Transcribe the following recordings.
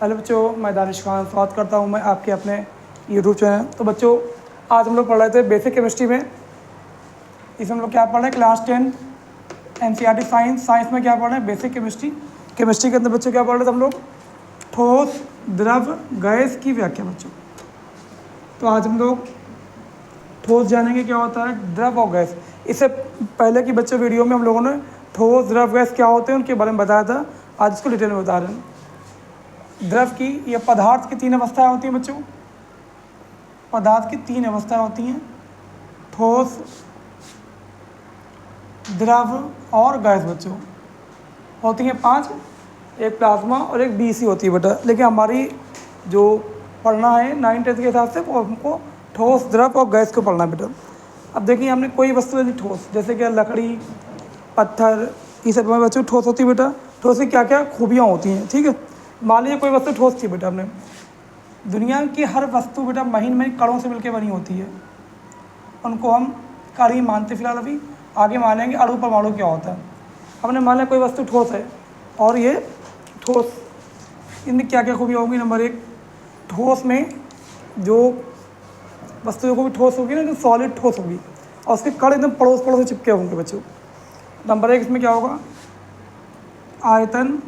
Hello बच्चों, मैं दानिश खान स्वागत करता हूं मैं आपके अपने यूट्यूब चैनल। तो बच्चों, आज हम लोग पढ़ रहे थे बेसिक केमिस्ट्री में। इसमें हम लोग क्या पढ़ रहे हैं? Class 10 NCERT science. साइंस में क्या पढ़ रहे हैं? Basic chemistry. केमिस्ट्री के अंदर बच्चों क्या पढ़ रहे थे हम लोग? ठोस, द्रव, गैस की व्याख्या बच्चों। तो आज हम लोग ठोस जानेंगे क्या होता है, द्रव और गैस। इससे पहले की बच्चों वीडियो में हम लोगों ने ठोस, द्रव, गैस क्या होते हैं उनके बारे में बताया था। आज इसको डिटेल में बता रहे हैं। द्रव की या पदार्थ की 3 अवस्थाएं होती हैं बच्चों। पदार्थ की 3 अवस्थाएं होती हैं, ठोस, द्रव और गैस बच्चों। होती हैं 5, एक प्लाज्मा और एक बीसी होती है बेटा। लेकिन हमारी जो पढ़ना है 9th के हिसाब से वो हमको ठोस, द्रव और गैस को पढ़ना है बेटा। अब देखिए, हमने कोई वस्तु ले ली ठोस, जैसे कि लकड़ी, पत्थर, ये सब में बच्चों ठोस होती है बेटा। ठोस की क्या क्या खूबियाँ होती हैं, ठीक है। मान लीजिए कोई वस्तु ठोस थी बेटा। हमने दुनिया की हर वस्तु बेटा महीन महीन कणों से मिलकर बनी होती है। उनको हम कण ही मानते फिलहाल, अभी आगे मानेंगे अणु परमाणु क्या होता है। हमने मान लिया कोई वस्तु ठोस है और ये ठोस, इनमें क्या क्या खूबियाँ होंगी? नंबर 1, ठोस में जो वस्तुओं को भी ठोस होगी ना, तो सॉलिड ठोस होगी और उसके कण एकदम पड़ोस पड़ोस से चिपके होंगे बच्चों। नंबर 1 इसमें क्या होगा? आयतन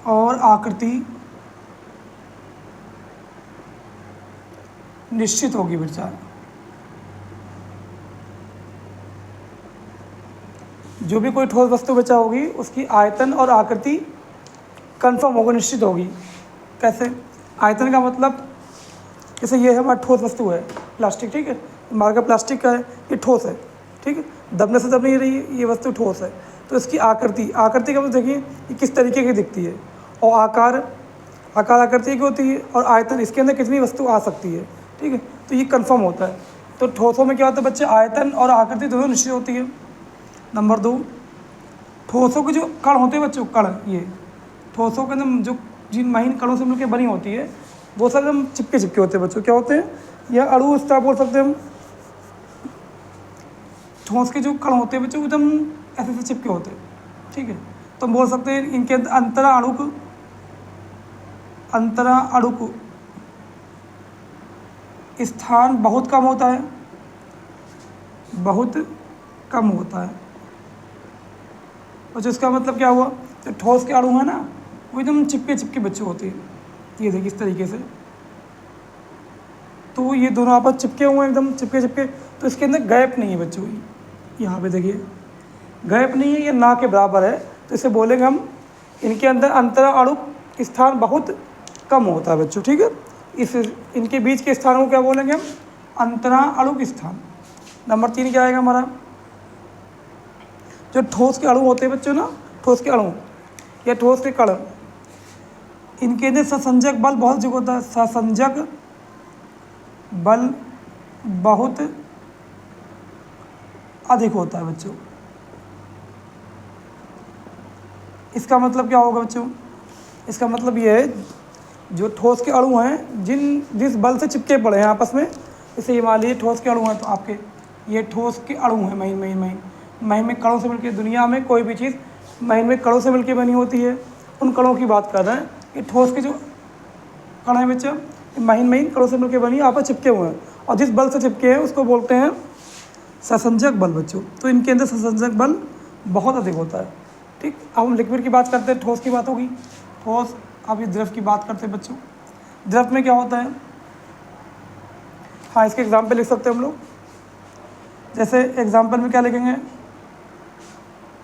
और आकृति निश्चित होगी बेटा। जो भी कोई ठोस वस्तु बचा होगी उसकी आयतन और आकृति कंफर्म होगी, निश्चित होगी। कैसे? आयतन का मतलब जैसे ये हमारा ठोस वस्तु है, प्लास्टिक, ठीक है। हमारे का प्लास्टिक का है, ये ठोस है, ठीक है। दबने से दब नहीं रही है, ये वस्तु ठोस है। तो इसकी आकृति, आकृति का मतलब देखिए ये किस तरीके की दिखती है। और आकार, आकृति की होती है। और आयतन, इसके अंदर कितनी वस्तु आ सकती है, ठीक है। तो ये कंफर्म होता है। तो ठोसों में क्या होता है बच्चे? आयतन और आकृति दोनों निश्चित होती है। नंबर 2, ठोसों के जो कण होते हैं बच्चों, कण, ये ठोसों के अंदर जो जिन महीन कणों से मिलकर बनी होती है वो सब एकदम चिपके चिपके होते हैं बच्चों। क्या होते हैं? या अणु स्तर बोल सकते हैं हम। ठोस के जो कण होते हैं बच्चों एकदम ऐसे ऐसे चिपके होते हैं, ठीक है। तो हम बोल सकते हैं इनके अंदर अंतरा अणुक स्थान बहुत कम होता है, बहुत कम होता है। और जो इसका मतलब क्या हुआ? जो ठोस के अणु है ना, वो एकदम चिपके चिपके बच्चे होते हैं। ये देखिए इस तरीके से। तो ये दोनों आपस चिपके हुए हैं, एकदम चिपके चिपके। तो इसके अंदर गैप नहीं है बच्चों। यहाँ पे देखिए गैप नहीं है, ये ना के बराबर है। तो इसे बोलेंगे हम, इनके अंदर अंतरा अणुक स्थान बहुत कम होता है बच्चों, ठीक है। इस इनके बीच के स्थान को क्या बोलेंगे हम? अंतरा अणुक स्थान। नंबर 3 क्या आएगा हमारा? जो ठोस के अणु होते हैं बच्चों ना, ठोस के अणु या ठोस के कण, इनके अंदर ससंजक बल बहुत अधिक होता है। ससंजक बल बहुत अधिक होता है बच्चों। इसका मतलब क्या होगा बच्चों? इसका मतलब ये है, जो ठोस के अणु हैं जिस बल से चिपके पड़े हैं आपस में, जैसे ये मान लीजिए ठोस के अणु हैं, तो आपके ये ठोस के अणु हैं, महीन में कणों से मिलकर। दुनिया में कोई भी चीज़ महीन में कणों से मिलकर बनी होती है, उन कणों की बात कर रहे हैं। ये ठोस के जो कण है बच्चा, महीन कणों से मिलकर बनी, आपस चिपके हुए हैं। और जिस बल से चिपके हैं उसको बोलते हैं ससंजक बल बच्चों। तो इनके अंदर ससंजक बल बहुत अधिक होता है, ठीक। अब हम लिक्विड की बात करते हैं, ठोस की बात होगी। ठोस, अब ये द्रव की बात करते हैं बच्चों। द्रव में क्या होता है? हाँ, इसके एग्जाम्पल लिख सकते हैं हम लोग। जैसे एग्जाम्पल में क्या लिखेंगे?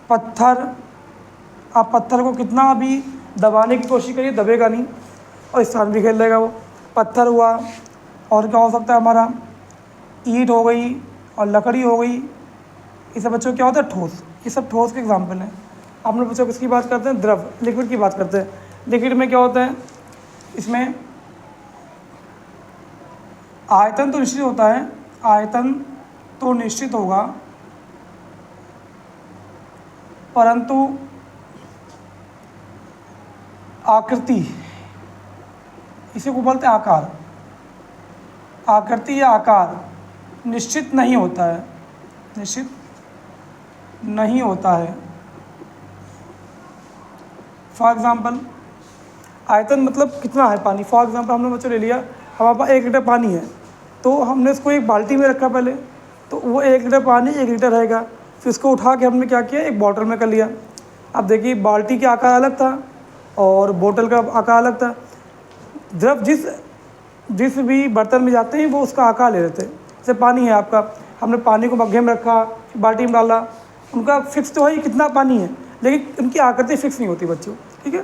पत्थर। आप पत्थर को कितना भी दबाने की कोशिश करिए, दबेगा नहीं और स्थान भी खेल लेगा वो। पत्थर हुआ। और क्या हो सकता है हमारा? ईंट हो गई और लकड़ी हो गई। ये सब बच्चों क्या होता है? ठोस। ये सब ठोस के एग्जाम्पल हैं। आप लोग बच्चों किसकी बात करते हैं? द्रव, लिक्विड की बात करते हैं। लिक्विड में क्या होता है? इसमें आयतन तो निश्चित होता है, आयतन तो निश्चित होगा, परंतु आकृति, इसे को बोलते हैं आकार, आकृति या आकार निश्चित नहीं होता है, निश्चित नहीं होता है। फॉर एग्जाम्पल, आयतन मतलब कितना है पानी। फॉर एग्जांपल हमने बच्चों ले लिया हमारे पास 1 लीटर पानी है, तो हमने इसको एक बाल्टी में रखा पहले, तो वो 1 लीटर पानी 1 लीटर रहेगा। फिर उसको उठा के हमने क्या किया, एक बॉटल में कर लिया। अब देखिए बाल्टी का आकार अलग था और बोतल का आकार अलग था। द्रव जिस भी बर्तन में जाते हैं वो उसका आकार ले लेते हैं। जैसे पानी है आपका, हमने पानी को मग्घे में रखा, बाल्टी में डाला, उनका फिक्स तो है ही कितना पानी है, लेकिन उनकी आकृति फिक्स नहीं होती बच्चों, ठीक है।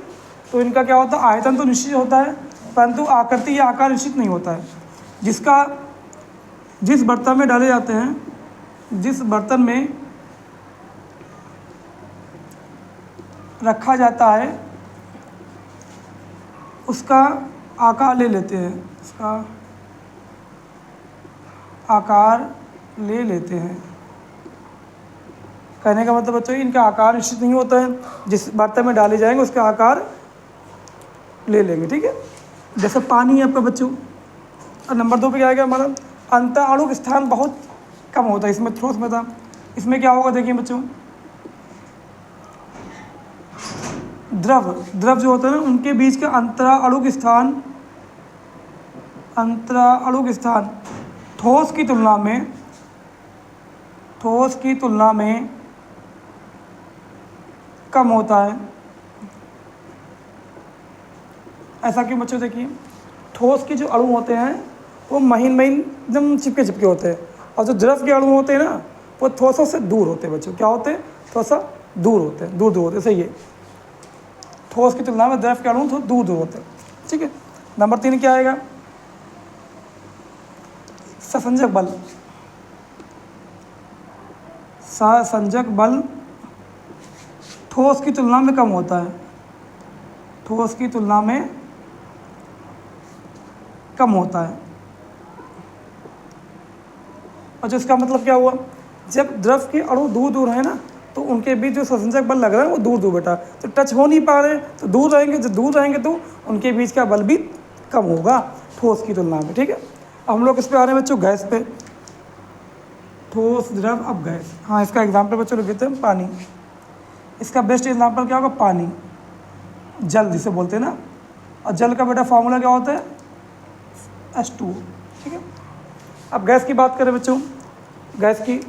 तो इनका क्या होता है, आयतन तो निश्चित होता है परंतु आकृति या आकार निश्चित नहीं होता है। जिस बर्तन में डाले जाते हैं, जिस बर्तन में रखा जाता है उसका आकार ले लेते हैं, उसका आकार ले लेते हैं। कहने का मतलब बच्चों इनका आकार निश्चित नहीं होता है, जिस बर्तन में डाले जाएंगे उसका आकार ले लेंगे, ठीक है। जैसे पानी है आपका बच्चों। और नंबर 2 पे क्या आएगा हमारा, अंतःअणुक स्थान बहुत कम होता है। इसमें थोड़ा सा था, इसमें क्या होगा देखिए बच्चों, द्रव जो होता है ना उनके बीच का अंतःअणुक स्थान ठोस की तुलना में कम होता है। ऐसा क्यों बच्चों, देखिए ठोस के जो अणु होते हैं वो महीन एकदम चिपके होते हैं, और जो द्रव के अणु होते हैं ना वो थोड़ा से दूर होते हैं बच्चों। क्या होते हैं, थोड़ा सा दूर होते हैं, दूर होते हैं, सही है। ठोस की तुलना में द्रव के अणु थोड़ा दूर होते हैं, ठीक है। नंबर 3 क्या आएगा, ससंजक बल। ससंजक बल ठोस की तुलना में कम होता है, ठोस की तुलना में कम होता है। और इसका मतलब क्या हुआ, जब द्रव के अणु दूर है ना तो उनके बीच जो ससंजक बल लग रहा है वो दूर बेटा, तो टच हो नहीं पा रहे तो दूर रहेंगे, जब दूर रहेंगे तो उनके बीच का बल भी कम होगा ठोस की तुलना में, ठीक है। अब हम लोग इस पे आ रहे हैं बच्चों, गैस पे। ठोस, द्रव, अब गैस। हाँ, इसका एग्जाम्पल बच्चों लिख देते हैं, पानी। इसका बेस्ट एग्जाम्पल क्या होगा, पानी, जल जिसे बोलते हैं ना। और जल का बेटा फॉर्मूला क्या होता है, H2, ठीक है। अब गैस की बात करें बच्चों, गैस की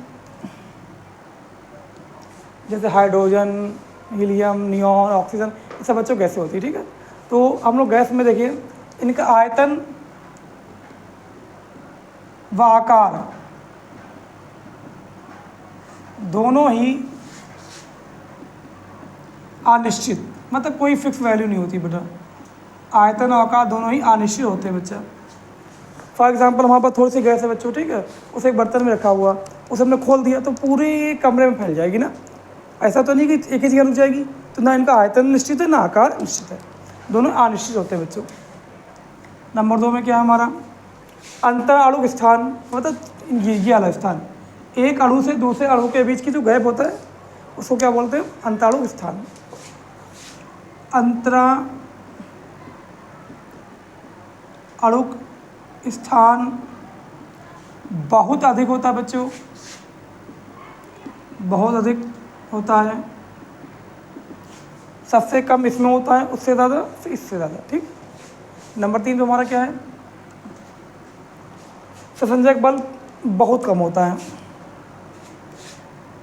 जैसे हाइड्रोजन, हीलियम, नियॉन, ऑक्सीजन, ये सब बच्चों गैसें होती है, ठीक है। तो हम लोग गैस में देखिए इनका आयतन व आकार दोनों ही अनिश्चित, मतलब कोई फिक्स वैल्यू नहीं होती बेटा। आयतन और आकार दोनों ही अनिश्चित होते हैं बच्चा। फॉर एग्जांपल हमारे पास थोड़ी सी गैस है बच्चों, ठीक है, उसे एक बर्तन में रखा हुआ, उसे हमने खोल दिया तो पूरे कमरे में फैल जाएगी ना। ऐसा तो नहीं कि एक ही जगह रुक जाएगी। तो ना इनका आयतन निश्चित है ना आकार निश्चित है, दोनों अनिश्चित होते हैं बच्चों। नंबर 2 में क्या है हमारा, अंतःअणुक स्थान, मतलब ये वाला स्थान, एक अणु से दूसरे अणु के बीच की जो गैप होता है उसको क्या बोलते हैं, अंतःअणुक स्थान। अंतःअणुक स्थान बहुत अधिक होता है बच्चों, बहुत अधिक होता है। सबसे कम इसमें होता है, उससे ज़्यादा, फिर इससे ज़्यादा, ठीक। नंबर 3 पे हमारा क्या है, ससंजक बल बहुत कम होता है।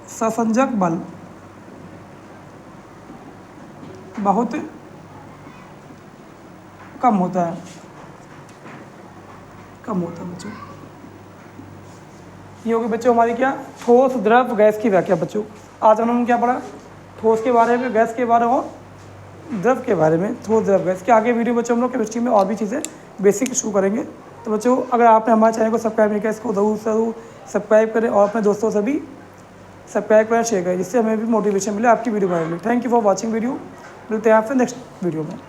ससंजक बल बहुत कम होता है, कम होता है बच्चों। ये होगी बच्चों हमारी क्या, ठोस, द्रव, गैस की व्याख्या बच्चों। आज हमने क्या पढ़ा, ठोस के बारे में, गैस के बारे में और द्रव के बारे में। ठोस, द्रव, गैस के आगे वीडियो बच्चों हम लोग केमिस्ट्री में और भी चीज़ें बेसिक शुरू करेंगे। तो बच्चों अगर आपने हमारे चैनल को सब्सक्राइब नहीं किया, इसको ज़रूर सब्सक्राइब करें और अपने दोस्तों से भी सब्सक्राइब करें, शेयर करें, जिससे हमें भी मोटिवेशन मिले आपकी वीडियो बनाने के लिए। Thank you for watching video. मिलते हैं आपसे नेक्स्ट वीडियो में।